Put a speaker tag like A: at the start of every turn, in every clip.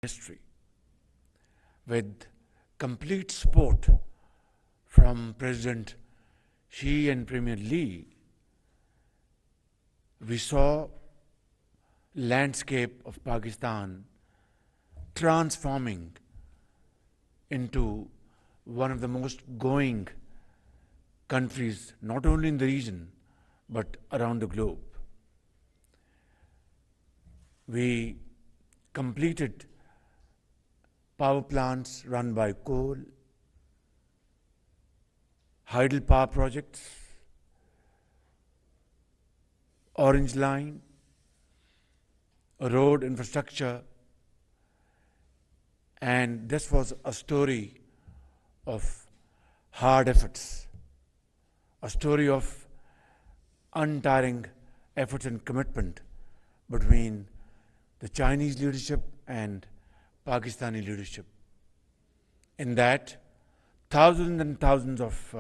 A: history with complete support from President Xi and Premier Li. We saw landscape of Pakistan transforming into one of the most growing countries, not only in the region, but around the globe. We completed power plants run by coal, hydropower projects, Orange Line, road infrastructure, and this was a story of hard efforts, a story of untiring efforts and commitment between the Chinese leadership and Pakistani leadership. In that, thousands and thousands of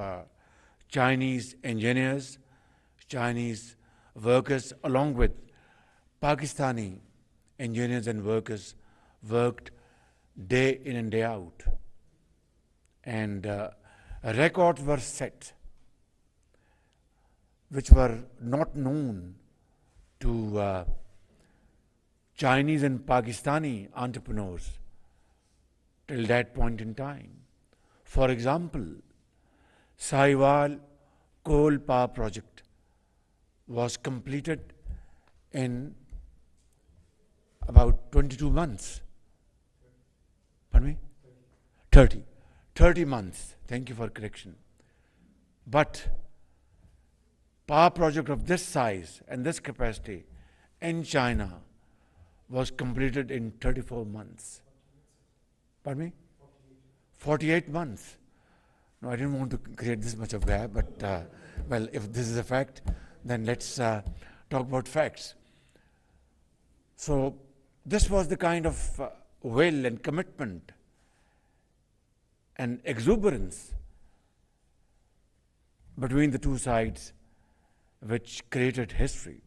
A: Chinese engineers, Chinese workers, along with Pakistani engineers and workers, worked day in and day out. And records were set which were not known to Chinese and Pakistani entrepreneurs till that point in time. For example, Sahiwal coal power project was completed in about 22 months. Pardon me? 30 months. Thank you for correction. But power project of this size and this capacity in China was completed in 34 months. Pardon me? 48 months. No, I didn't want to create this much of gap, but well, if this is a fact, then let's talk about facts. So this was the kind of will and commitment and exuberance between the two sides which created history.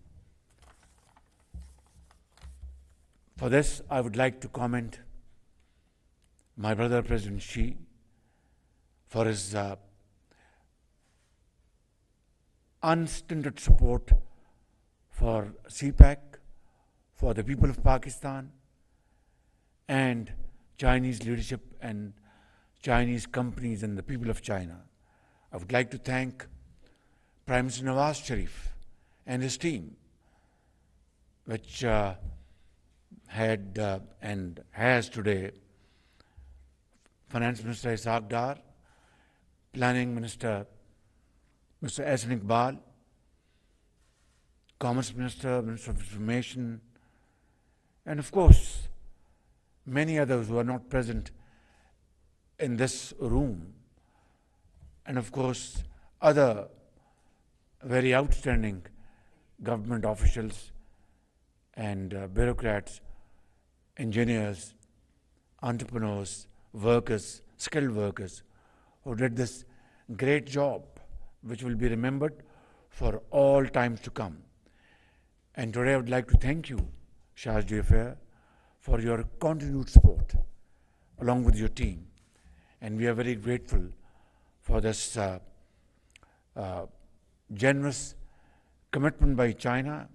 A: For this, I would like to comment my brother President Xi for his unstinted support for CPEC, for the people of Pakistan, and Chinese leadership and Chinese companies and the people of China. I would like to thank Prime Minister Nawaz Sharif and his team, which had and has today Finance Minister Ishaq Dar, Planning Minister Mr. Ehsan Iqbal, Commerce Minister, Minister of Information, and of course many others who are not present in this room, and of course other very outstanding government officials and bureaucrats, engineers, entrepreneurs, workers, skilled workers who did this great job which will be remembered for all times to come. And today I would like to thank you, Shahz Affair, for your continued support along with your team. And we are very grateful for this generous commitment by China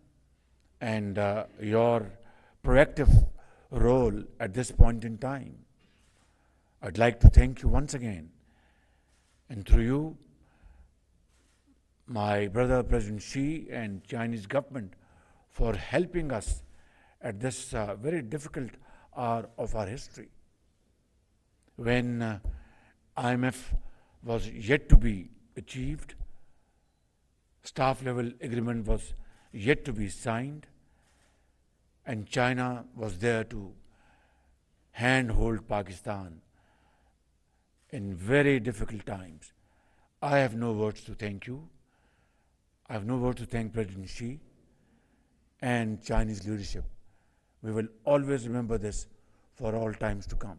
A: and your proactive role at this point in time. I'd like to thank you once again, and through you, my brother President Xi and Chinese government for helping us at this very difficult hour of our history, when IMF was yet to be achieved, staff level agreement was yet to be signed, and China was there to handhold Pakistan in very difficult times. I have no words to thank you. I have no words to thank President Xi and Chinese leadership. We will always remember this for all times to come.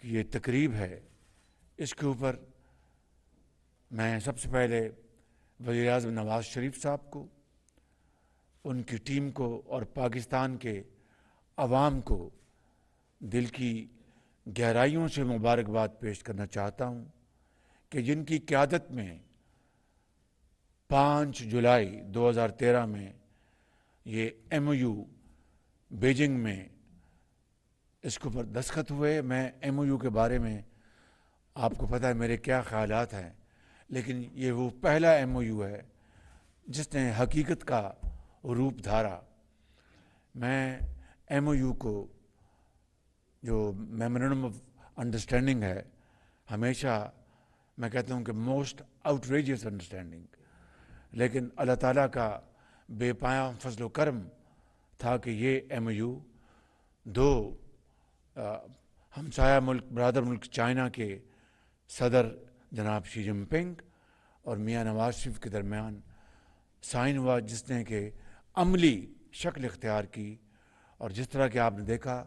A: کہ یہ تقریب ہے، اس کے اوپر میں سب سے پہلے وزیر اعظم نواز شریف صاحب کو، ان کی ٹیم کو اور پاکستان کے عوام کو دل کی گہرائیوں سے مبارکباد پیش کرنا چاہتا ہوں کہ جن کی قیادت میں 5 جولائی 2013 میں یہ ایم او یو بیجنگ میں اس کے اوپر دستخط ہوئے۔ میں ایم او یو کے بارے میں آپ کو پتہ ہے میرے کیا خیالات ہیں، لیکن یہ وہ پہلا ایم او یو ہے جس نے حقیقت کا روپ دھارا۔ میں ایم او یو کو جو میمورنڈم آف انڈرسٹینڈنگ ہے، ہمیشہ میں کہتا ہوں کہ موسٹ آؤٹریجیس انڈرسٹینڈنگ، لیکن اللہ تعالیٰ کا بے پایاں فضل و کرم تھا کہ یہ ایم او یو دو ہمسایہ ملک برادر ملک چائنا کے صدر جناب شی جن پنگ اور میاں نواز شریف کے درمیان سائن ہوا، جس نے کہ عملی شکل اختیار کی، اور جس طرح کہ آپ نے دیکھا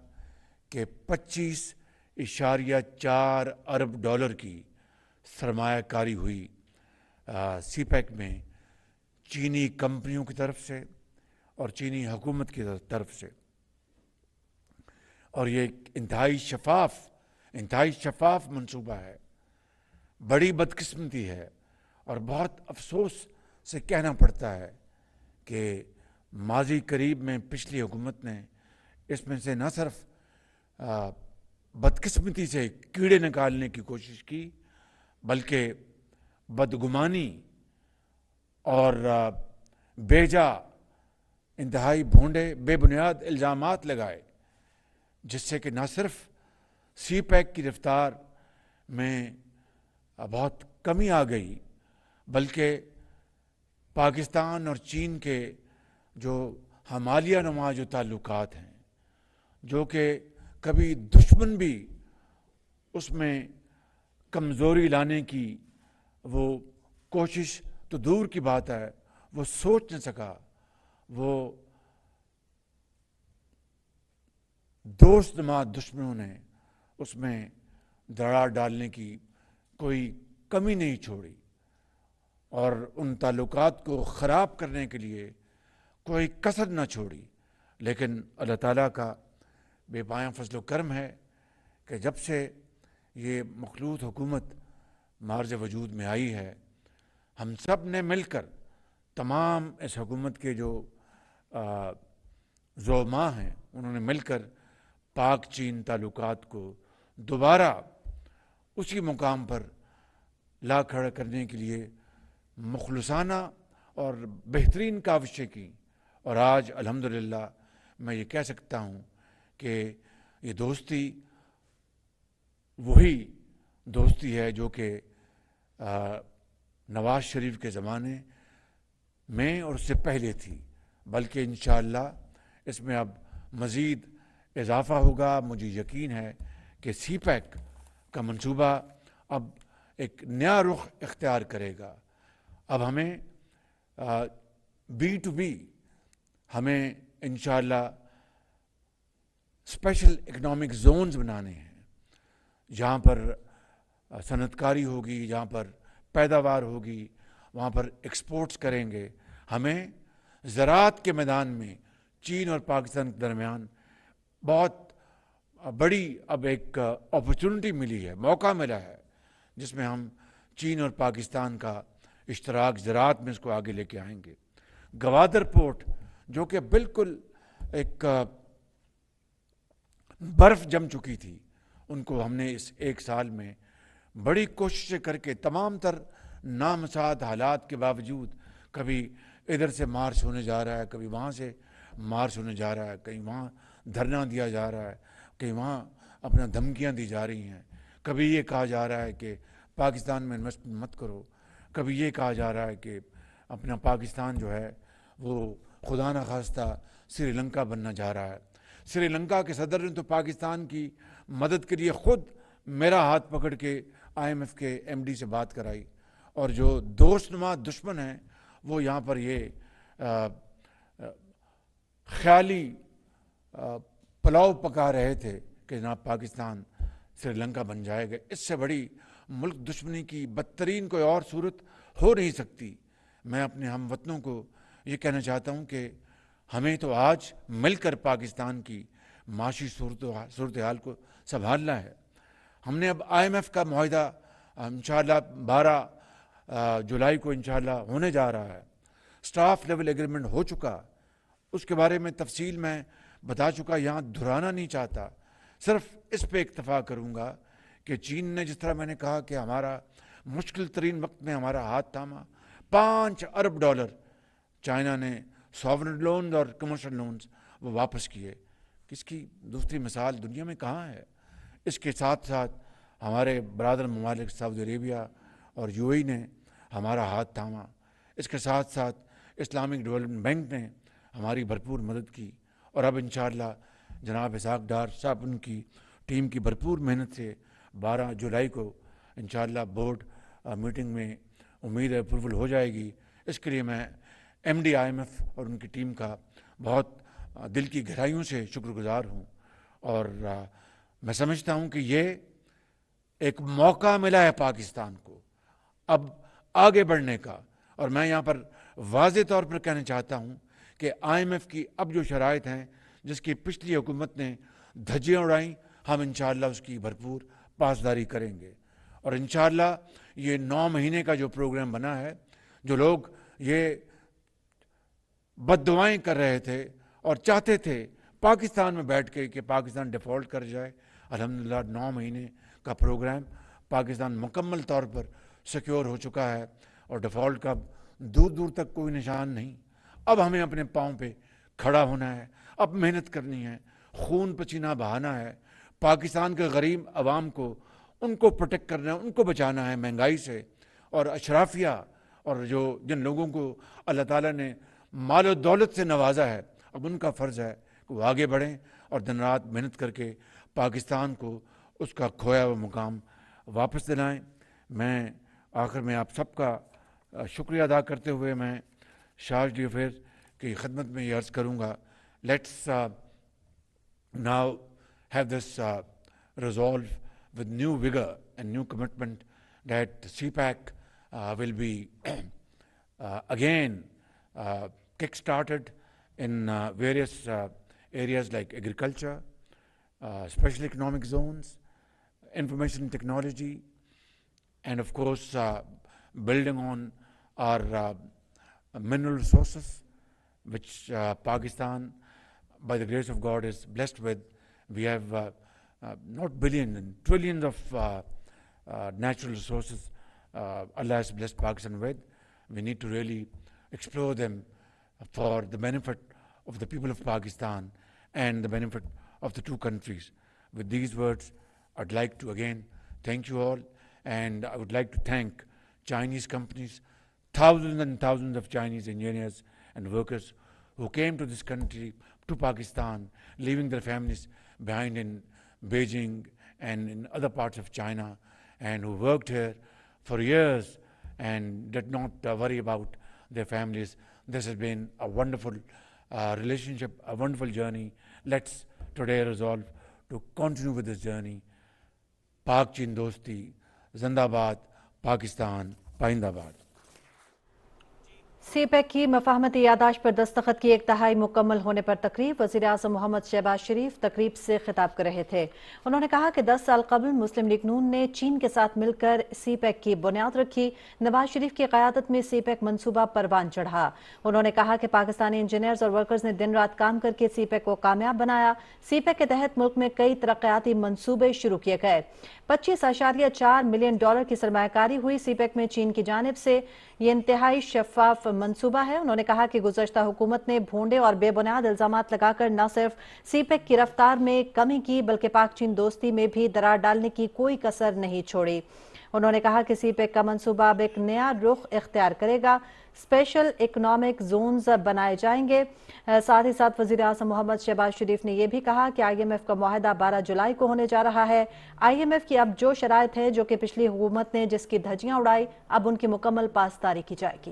A: کہ 25.4 ارب ڈالر کی سرمایہ کاری ہوئی سی پیک میں چینی کمپنیوں کی طرف سے اور چینی حکومت کی طرف سے، اور یہ ایک انتہائی شفاف منصوبہ ہے۔ بڑی بدقسمتی ہے اور بہت افسوس سے کہنا پڑتا ہے کہ ماضی قریب میں پچھلی حکومت نے اس میں سے نہ صرف بدقسمتی سے کیڑے نکالنے کی کوشش کی، بلکہ بدگمانی اور بیجا انتہائی بھونڈے بے بنیاد الزامات لگائے، جس سے کہ نہ صرف سی پیک کی رفتار میں بہت کمی آ گئی، بلکہ پاکستان اور چین کے جو ہمالیہ نما جو تعلقات ہیں، جو کہ کبھی دشمن بھی اس میں کمزوری لانے کی وہ کوشش تو دور کی بات ہے، وہ سوچ نہ سکا، وہ دوست نما دشمنوں نے اس میں دراڑ ڈالنے کی کوئی کمی نہیں چھوڑی، اور ان تعلقات کو خراب کرنے کے لیے کوئی کسر نہ چھوڑی۔ لیکن اللہ تعالیٰ کا بے پایاں فضل و کرم ہے کہ جب سے یہ مخلوط حکومت معرض وجود میں آئی ہے، ہم سب نے مل کر، تمام اس حکومت کے جو زعماء ہیں، انہوں نے مل کر پاک چین تعلقات کو دوبارہ اسی مقام پر لا کھڑا کرنے کے لیے مخلصانہ اور بہترین کاوشیں کی، اور آج الحمدللہ میں یہ کہہ سکتا ہوں کہ یہ دوستی وہی دوستی ہے جو کہ نواز شریف کے زمانے میں اور اس سے پہلے تھی، بلکہ انشاءاللہ اس میں اب مزید اضافہ ہوگا۔ مجھے یقین ہے کہ سی پیک کا منصوبہ اب ایک نیا رخ اختیار کرے گا۔ اب ہمیں بی ٹو بی، ہمیں انشاءاللہ اسپیشل اکنامک زونز بنانے ہیں، جہاں پر صنعت کاری ہوگی، جہاں پر پیداوار ہوگی، وہاں پر ایکسپورٹس کریں گے۔ ہمیں زراعت کے میدان میں چین اور پاکستان کے درمیان بہت بڑی اب ایک اپرچونٹی ملی ہے، موقع ملا ہے، جس میں ہم چین اور پاکستان کا اشتراک زراعت میں اس کو آگے لے کے آئیں گے۔ گوادر پورٹ جو کہ بالکل ایک برف جم چکی تھی، ان کو ہم نے اس ایک سال میں بڑی کوششیں کر کے تمام تر نامساعد حالات کے باوجود، کبھی ادھر سے مارچ ہونے جا رہا ہے، کبھی وہاں سے مارچ ہونے جا رہا ہے، کہیں وہاں دھرنا دیا جا رہا ہے، کہیں وہاں اپنا دھمکیاں دی جا رہی ہیں، کبھی یہ کہا جا رہا ہے کہ پاکستان میں انویسٹمنٹ مت کرو، کبھی یہ کہا جا رہا ہے کہ اپنا پاکستان جو ہے وہ خدا نخواستہ سری لنکا بننا جا رہا ہے۔ سری لنکا کے صدر نے تو پاکستان کی مدد کے لیے خود میرا ہاتھ پکڑ کے آئی ایم ایف کے ایم ڈی سے بات کرائی، اور جو دوست نما دشمن ہیں وہ یہاں پر یہ خیالی پلاؤ پکا رہے تھے کہ جناب پاکستان سری لنکا بن جائے گا. اس سے بڑی ملک دشمنی کی بدترین کوئی اور صورت ہو نہیں سکتی. میں اپنے ہم وطنوں کو یہ کہنا چاہتا ہوں کہ ہمیں تو آج مل کر پاکستان کی معاشی صورتحال کو سنبھالنا ہے. ہم نے اب IMF کا معاہدہ انشاءاللہ 12 جولائی کو انشاءاللہ ہونے جا رہا ہے. سٹاف لیول ایگریمنٹ ہو چکا. اس کے بارے میں تفصیل میں بتا چکا, یہاں دہرانا نہیں چاہتا. صرف اس پہ اکتفا کروں گا کہ چین نے جس طرح میں نے کہا کہ ہمارا مشکل ترین وقت میں ہمارا ہاتھ تھاما, $5 ارب چائنا نے ساورن لونز اور کمرشل لونز وہ واپس کیے. اس کی دوسری مثال دنیا میں کہاں ہے؟ اس کے ساتھ ساتھ ہمارے برادر ممالک سعودی عربیہ اور UAE نے ہمارا ہاتھ تھاما. اس کے ساتھ ساتھ اسلامک ڈیولپمنٹ بینک نے ہماری بھرپور مدد کی. اور اب انشاءاللہ جناب اسحاق ڈار صاحب ان کی ٹیم کی بھرپور محنت سے 12 جولائی کو انشاءاللہ بورڈ میٹنگ میں امید ہے اپروول ہو جائے گی. اس کے لیے میں MD IMF اور ان کی ٹیم کا بہت دل کی گہرائیوں سے شکر گزار ہوں. اور میں سمجھتا ہوں کہ یہ ایک موقع ملا ہے پاکستان کو اب آگے بڑھنے کا. اور میں یہاں پر واضح طور پر کہنا چاہتا ہوں کہ IMF کی اب جو شرائط ہیں جس کی پچھلی حکومت نے دھجیاں اڑائیں, ہم انشاءاللہ اس کی بھرپور پاسداری کریں گے. اور انشاءاللہ یہ 9 مہینے کا جو پروگرام بنا ہے, جو لوگ یہ بد دعائیں کر رہے تھے اور چاہتے تھے پاکستان میں بیٹھ کے کہ پاکستان ڈیفالٹ کر جائے, الحمدللہ 9 مہینے کا پروگرام پاکستان مکمل طور پر سیکیور ہو چکا ہے اور ڈیفالٹ کا دور دور تک کوئی نشان نہیں. اب ہمیں اپنے پاؤں پہ کھڑا ہونا ہے, اب محنت کرنی ہے, خون پسینہ بہانا ہے, پاکستان کے غریب عوام کو ان کو پروٹیکٹ کرنا ہے, ان کو بچانا ہے مہنگائی سے. اور اشرافیہ اور جن لوگوں کو اللہ تعالیٰ نے مال و دولت سے نوازا ہے, اب ان کا فرض ہے کہ وہ آگے بڑھیں اور دن رات محنت کر کے پاکستان کو اس کا کھویا ہوا مقام واپس دلائیں. میں آخر میں آپ سب کا شکریہ ادا کرتے ہوئے میں شاج ڈی افیئر کی خدمت میں یہ عرض کروں گا, let's now have this resolve with new vigor and new commitment that CPAC will be again kick-started in various areas like agriculture, special economic zones, information technology, and of course building on our mineral resources, which Pakistan, by the grace of God, is blessed with. We have not billions and trillions of natural resources Allah has blessed Pakistan with. We need to really explore them for the benefit of the people of Pakistan and the benefit of the two countries. With these words, I'd like to again thank you all, and I would like to thank Chinese companies, thousands and thousands of Chinese engineers and workers who came to this country, to Pakistan, leaving their families behind in Beijing and in other parts of China, and who worked here for years and did not worry about their families. This has been a wonderful relationship, a wonderful journey. Let's today resolve to continue with this journey. Pak Chin Dosti, Zindabad, Pakistan, Paindabad.
B: CPAC کی مفاہمتی یادداشت پر دستخط کی 1 دہائی مکمل ہونے پر تقریب. وزیر اعظم محمد شہباز شریف تقریب سے خطاب کر رہے تھے. انہوں نے کہا کہ 10 سال قبل مسلم لیگ نون نے چین کے ساتھ مل کر CPAC کی بنیاد رکھی. نواز شریف کی قیادت میں CPAC منصوبہ پروان چڑھا. انہوں نے کہا کہ پاکستانی انجینئرز اور ورکرز نے دن رات کام کر کے CPAC کو کامیاب بنایا. CPAC کے تحت ملک میں کئی ترقیاتی منصوبے شروع کیے گئے. $25.4 ملین کی سرمایہ کاری ہوئی. CPAC میں چین کی جانب سے یہ انتہائی شفاف منصوبہ ہے. انہوں نے کہا کہ گزشتہ حکومت نے بھونڈے اور بے بنیاد الزامات لگا کر نہ صرف CPAC کی رفتار میں کمی کی بلکہ پاک چین دوستی میں بھی درار ڈالنے کی کوئی کسر نہیں چھوڑی. انہوں نے کہا کہ CPAC کا منصوبہ اب ایک نیا رخ اختیار کرے گا. اسپیشل اکنامک زونز بنائے جائیں گے. ساتھ ہی ساتھ وزیر اعظم محمد شہباز شریف نے یہ بھی کہا کہ IMF کا معاہدہ 12 جولائی کو ہونے جا رہا ہے. IMF کی اب جو شرائط ہے جو کہ پچھلی حکومت نے جس کی دھجیاں اڑائی, اب ان کی مکمل پاسداری کی جائے گی.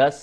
C: 10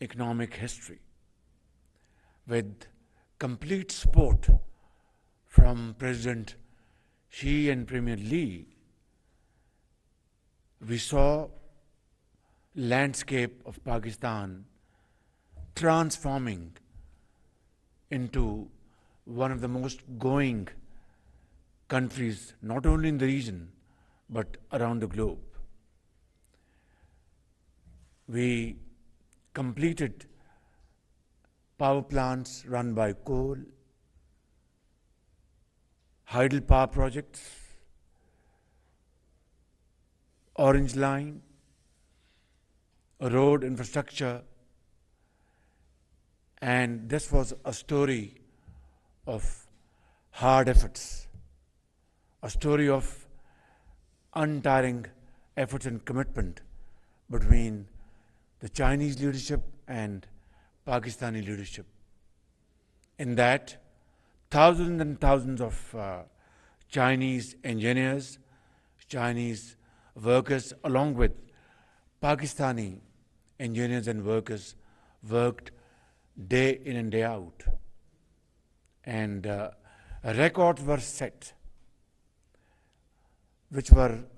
A: economic history with complete support from President Xi and Premier Lee, we saw landscape of Pakistan transforming into one of the most going countries, not only in the region, but around the globe. We completed power plants run by coal, hydropower projects, Orange Line, road infrastructure, and this was a story of hard efforts, a story of untiring efforts and commitment between the Chinese leadership and Pakistani leadership. In that, thousands and thousands of Chinese engineers, Chinese workers, along with Pakistani engineers and workers, worked day in and day out. And records were set, which were